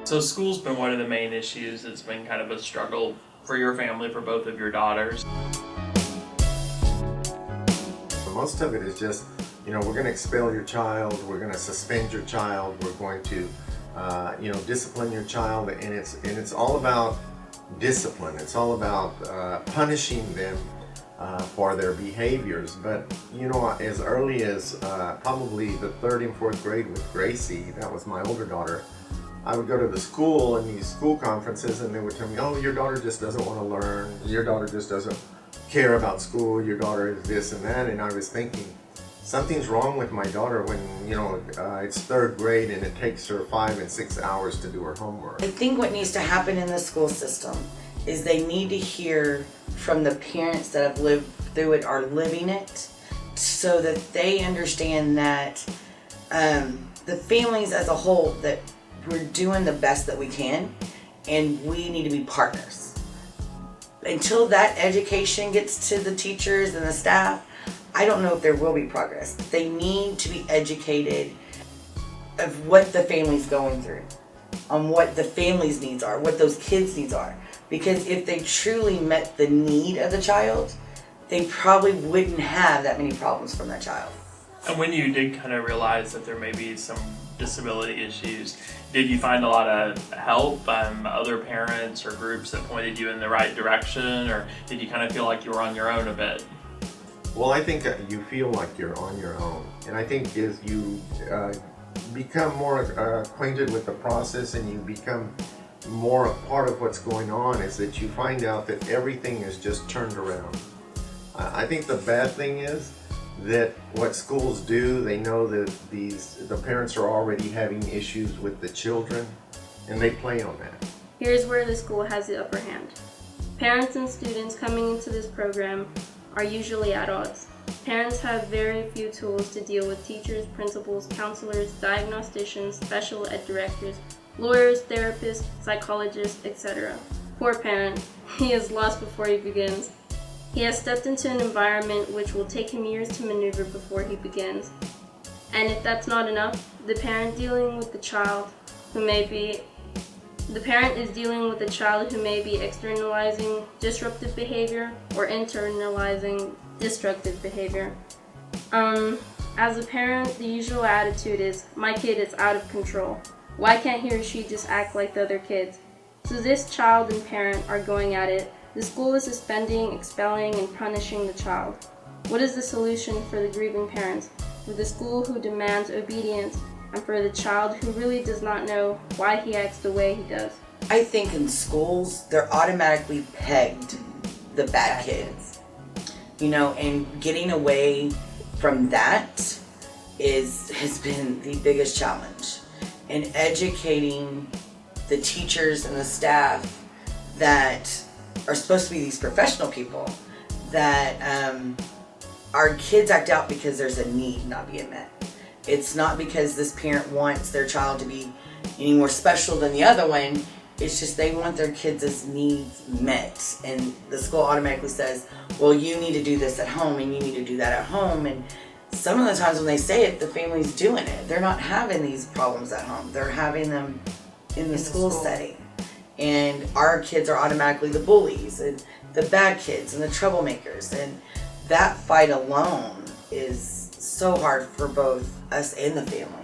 So school's been one of the main issues. It's been kind of a struggle for your family, for both of your daughters. Most of it is just, we're going to expel your child, we're going to suspend your child, we're going to, discipline your child, and it's all about discipline. It's all about punishing them for their behaviors. But as early as probably the third and fourth grade with Gracie, that was my older daughter, I would go to the school and these school conferences, and they would tell me, "Oh, your daughter just doesn't want to learn. Your daughter just doesn't care about school. Your daughter is this and that." And I was thinking, something's wrong with my daughter when it's third grade and it takes her 5 and 6 hours to do her homework. I think what needs to happen in the school system is they need to hear from the parents that have lived through it, are living it, so that they understand that the families as a whole, that we're doing the best that we can, and we need to be partners. Until that education gets to the teachers and the staff, I don't know if there will be progress. They need to be educated of what the family's going through, on what the family's needs are, what those kids' needs are. Because if they truly met the need of the child, they probably wouldn't have that many problems from that child. And when you did kind of realize that there may be some disability issues, did you find a lot of help, other parents or groups that pointed you in the right direction, or did you kind of feel like you were on your own a bit? Well, I think you feel like you're on your own. And I think as you become more acquainted with the process and you become more a part of what's going on, is that you find out that everything is just turned around. I think the bad thing is that what schools do, they know that the parents are already having issues with the children, and they play on that. Here's where the school has the upper hand. Parents and students coming into this program are usually at odds. Parents have very few tools to deal with teachers, principals, counselors, diagnosticians, special ed directors, lawyers, therapists, psychologists, etc. Poor parent, he is lost before he begins. He has stepped into an environment which will take him years to maneuver before he begins. And if that's not enough, the parent is dealing with a child who may be externalizing disruptive behavior or internalizing destructive behavior. As a parent, the usual attitude is, my kid is out of control. Why can't he or she just act like the other kids? So this child and parent are going at it. The school is suspending, expelling, and punishing the child. What is the solution for the grieving parents, for the school who demands obedience, and for the child who really does not know why he acts the way he does? I think in schools, they're automatically pegged the bad kids. And getting away from that has been the biggest challenge. And educating the teachers and the staff that are supposed to be these professional people, that our kids act out because there's a need not being met. It's not because this parent wants their child to be any more special than the other one. It's just they want their kids' needs met. And the school automatically says, well, you need to do this at home and you need to do that at home. And some of the times when they say it, the family's doing it. They're not having these problems at home. They're having them in the school setting. And our kids are automatically the bullies and the bad kids and the troublemakers. And that fight alone is so hard for both us and the family.